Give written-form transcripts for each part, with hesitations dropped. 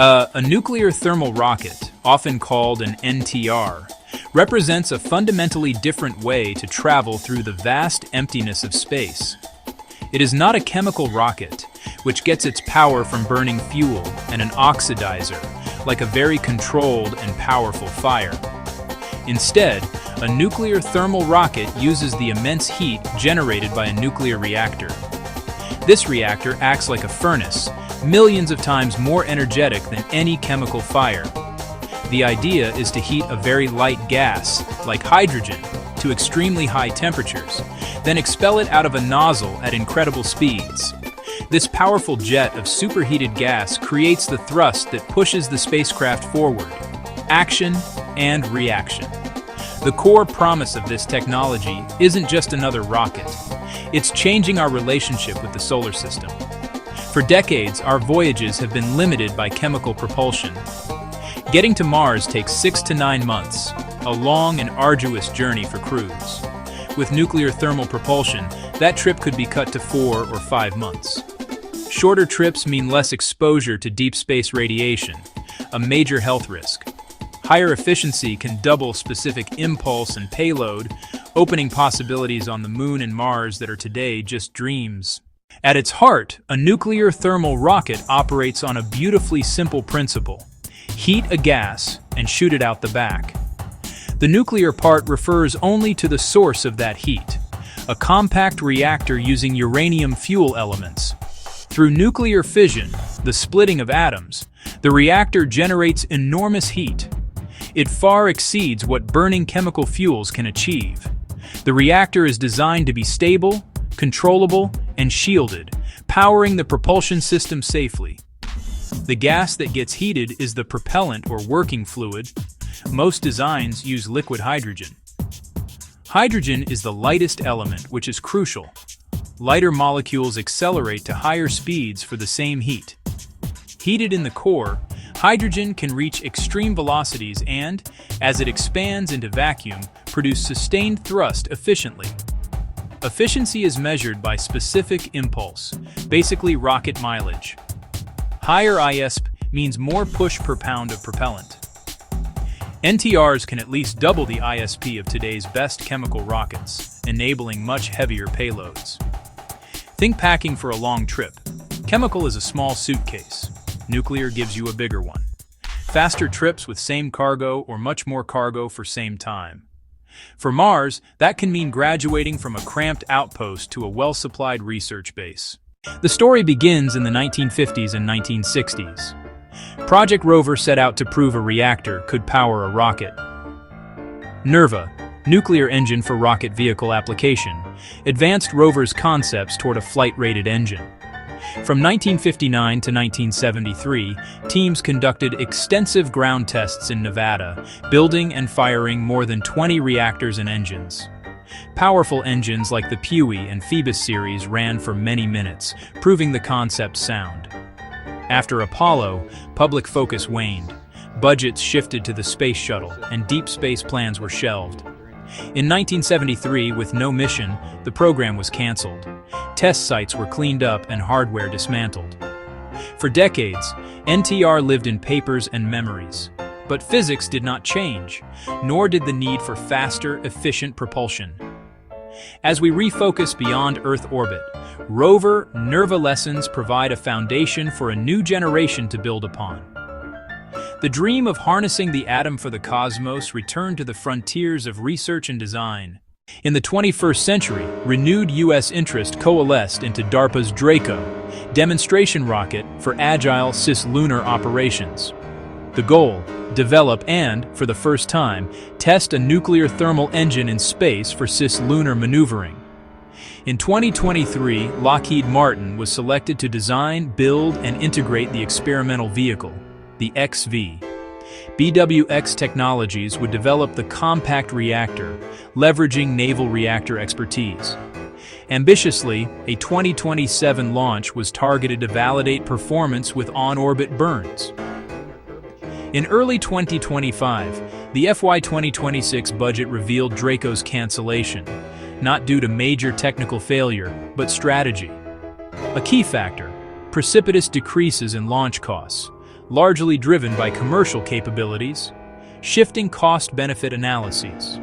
A nuclear thermal rocket, often called an NTR, represents a fundamentally different way to travel through the vast emptiness of space. It is not a chemical rocket, which gets its power from burning fuel and an oxidizer, like a very controlled and powerful fire. Instead, a nuclear thermal rocket uses the immense heat generated by a nuclear reactor. This reactor acts like a furnace, millions of times more energetic than any chemical fire. The idea is to heat a very light gas, like hydrogen, to extremely high temperatures, then expel it out of a nozzle at incredible speeds. This powerful jet of superheated gas creates the thrust that pushes the spacecraft forward. Action and reaction. The core promise of this technology isn't just another rocket. It's changing our relationship with the solar system. For decades, our voyages have been limited by chemical propulsion. Getting to Mars takes 6 to 9 months, a long and arduous journey for crews. With nuclear thermal propulsion, that trip could be cut to 4 or 5 months. Shorter trips mean less exposure to deep space radiation, a major health risk. Higher efficiency can double specific impulse and payload, opening possibilities on the Moon and Mars that are today just dreams. At its heart, a nuclear thermal rocket operates on a beautifully simple principle. Heat a gas and shoot it out the back. The nuclear part refers only to the source of that heat, a compact reactor using uranium fuel elements. Through nuclear fission, the splitting of atoms, the reactor generates enormous heat. It far exceeds what burning chemical fuels can achieve. The reactor is designed to be stable, controllable, and shielded, powering the propulsion system safely. The gas that gets heated is the propellant or working fluid. Most designs use liquid hydrogen. Hydrogen is the lightest element, which is crucial. Lighter molecules accelerate to higher speeds for the same heat. Heated in the core, hydrogen can reach extreme velocities and, as it expands into vacuum, produce sustained thrust efficiently. Efficiency is measured by specific impulse, basically rocket mileage. Higher ISP means more push per pound of propellant. NTRs can at least double the ISP of today's best chemical rockets, enabling much heavier payloads. Think packing for a long trip. Chemical is a small suitcase. Nuclear gives you a bigger one. Faster trips with same cargo or much more cargo for same time. For Mars, that can mean graduating from a cramped outpost to a well-supplied research base. The story begins in the 1950s and 1960s. Project Rover set out to prove a reactor could power a rocket. NERVA, Nuclear Engine for Rocket Vehicle Application, advanced Rover's concepts toward a flight-rated engine. From 1959 to 1973, teams conducted extensive ground tests in Nevada, building and firing more than 20 reactors and engines. Powerful engines like the Pewee and Phoebus series ran for many minutes, proving the concept sound. After Apollo, public focus waned. Budgets shifted to the space shuttle, and deep space plans were shelved. In 1973, with no mission, the program was canceled. Test sites were cleaned up and hardware dismantled. For decades, NTR lived in papers and memories. But physics did not change, nor did the need for faster, efficient propulsion. As we refocus beyond Earth orbit, Rover NERVA lessons provide a foundation for a new generation to build upon. The dream of harnessing the atom for the cosmos returned to the frontiers of research and design. In the 21st century, renewed U.S. interest coalesced into DARPA's DRACO, demonstration rocket for agile cislunar operations. The goal: develop and, for the first time, test a nuclear thermal engine in space for cislunar maneuvering. In 2023, Lockheed Martin was selected to design, build, and integrate the experimental vehicle, the XV. BWX Technologies would develop the compact reactor, leveraging naval reactor expertise. Ambitiously, a 2027 launch was targeted to validate performance with on-orbit burns. In early 2025, the FY 2026 budget revealed DRACO's cancellation, not due to major technical failure, but strategy. A key factor: precipitous decreases in launch costs. largely driven by commercial capabilities, shifting cost-benefit analyses.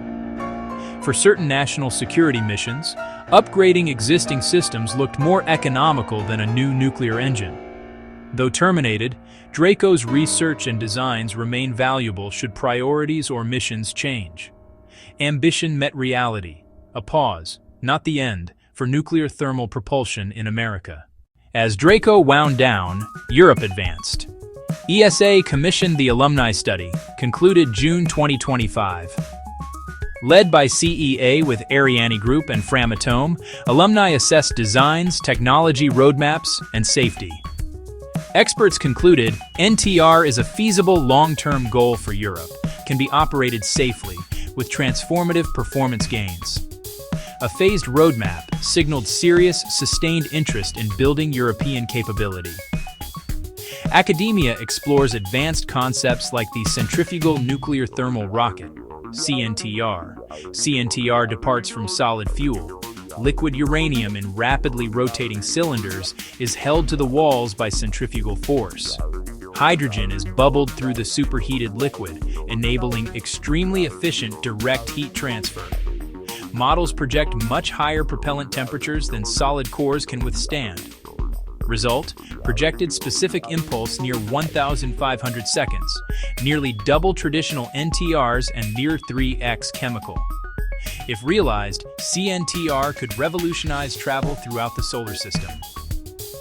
For certain national security missions, upgrading existing systems looked more economical than a new nuclear engine. Though terminated, DRACO's research and designs remain valuable should priorities or missions change. Ambition met reality, a pause, not the end, for nuclear thermal propulsion in America. As DRACO wound down, Europe advanced. ESA commissioned the Alumni study, concluded June 2025. Led by CEA with Ariane Group and Framatome, Alumni assessed designs, technology roadmaps, and safety. Experts concluded NTR is a feasible long-term goal for Europe, can be operated safely, with transformative performance gains. A phased roadmap signaled serious, sustained interest in building European capability. Academia explores advanced concepts like the centrifugal nuclear thermal rocket, CNTR. CNTR departs from solid fuel. Liquid uranium in rapidly rotating cylinders is held to the walls by centrifugal force. Hydrogen is bubbled through the superheated liquid, enabling extremely efficient direct heat transfer. Models project much higher propellant temperatures than solid cores can withstand. Result: projected specific impulse near 1,500 seconds, nearly double traditional NTRs and near 3x chemical. If realized, CNTR could revolutionize travel throughout the solar system.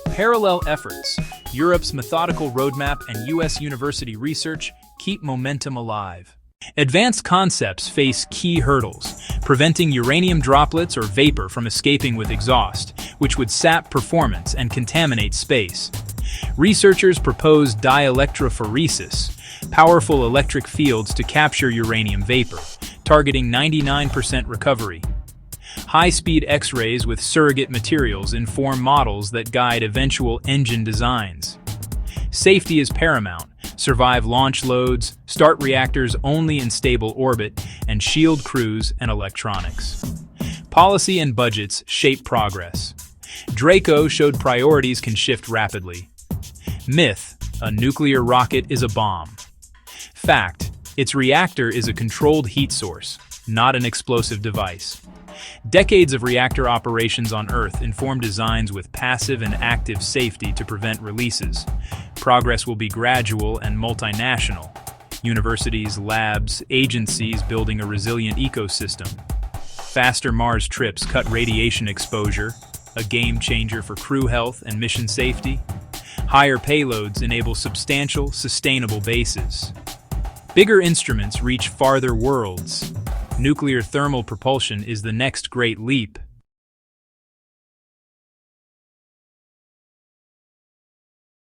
Parallel efforts, Europe's methodical roadmap and U.S. university research keep momentum alive. Advanced concepts face key hurdles, preventing uranium droplets or vapor from escaping with exhaust, which would sap performance and contaminate space. Researchers propose dielectrophoresis, powerful electric fields to capture uranium vapor, targeting 99% recovery. High-speed X-rays with surrogate materials inform models that guide eventual engine designs. Safety is paramount. Survive launch loads, start reactors only in stable orbit, and shield crews and electronics. Policy and budgets shape progress. DRACO showed priorities can shift rapidly. Myth: a nuclear rocket is a bomb. Fact: its reactor is a controlled heat source, not an explosive device. Decades of reactor operations on Earth inform designs with passive and active safety to prevent releases. Progress will be gradual and multinational. Universities, labs, agencies building a resilient ecosystem. Faster Mars trips cut radiation exposure, a game changer for crew health and mission safety. Higher payloads enable substantial, sustainable bases. Bigger instruments reach farther worlds. Nuclear thermal propulsion is the next great leap.